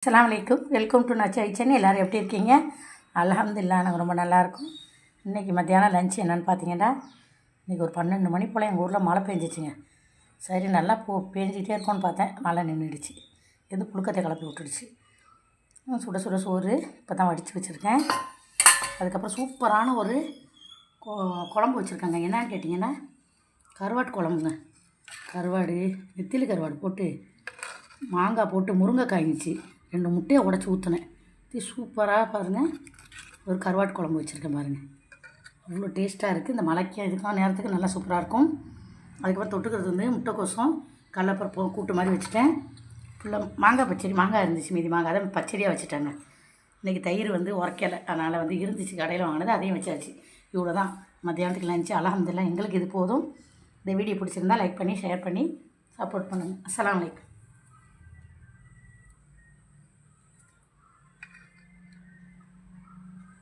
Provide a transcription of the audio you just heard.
அஸ்ஸலாமு அலைக்கும். Welcome to Nachchai kitchen. எல்லோரும் எப்படி இருக்கீங்க? அல்ஹம்துலில்லாஹ், நாங்கள் ரொம்ப நல்லாயிருக்கும். இன்றைக்கி மத்தியானம் லஞ்ச் என்னென்னு பார்த்தீங்கன்னா, இன்றைக்கி ஒரு 12 மணி போல் எங்கள் ஊரில் மழை பெஞ்சிச்சுங்க. சரி, நல்லா பேஞ்சிக்கிட்டே இருக்கும்னு பார்த்தேன். மழை நின்றுடுச்சு. எது புழுக்கத்தை கிளப்பி விட்டுடுச்சு. சுட சுட சோறு இப்போ தான் வடித்து வச்சுருக்கேன். அதுக்கப்புறம் சூப்பரான ஒரு குழம்பு வச்சுருக்கேங்க. என்னன்னு கேட்டிங்கன்னா, கருவாட்டு குழம்புங்க. கருவாடு, நெத்திலி கருவாடு போட்டு மாங்காய் போட்டு முருங்கைக்காய் இருந்துச்சு, 2 முட்டையை உடச்சி ஊற்றினேன். இது சூப்பராக பாருங்கள், ஒரு கருவாட்டு குழம்பு வச்சுருக்கேன் பாருங்கள். அவ்வளோ டேஸ்ட்டாக இருக்குது. இந்த மழைக்கு இதுக்கான நேரத்துக்கு நல்லா சூப்பராக இருக்கும். அதுக்கப்புறம் தொட்டுக்கிறது வந்து முட்டைக்கோசம் கடலப்பருப்பு கூட்டு மாதிரி வச்சுட்டேன். ஃபுல்லாக மாங்காய் பச்சடி, மாங்காய் இருந்துச்சு, மீதி மாங்காய் அதை பச்சடியாக வச்சுட்டாங்க. இன்றைக்கி தயிர் வந்து உரைக்கலை, அதனால் வந்து இருந்துச்சு, கடையில் வாங்கினது அதையும் வச்சாச்சு. இவ்வளோ தான் மத்தியானத்துக்கு லஞ்ச். அல்ஹம்துலில்லாஹ், எங்களுக்கு இது போதும். இந்த வீடியோ பிடிச்சிருந்தால் லைக் பண்ணி ஷேர் பண்ணி சப்போர்ட் பண்ணுங்கள். அஸ்ஸலாமு அலைக்கும்.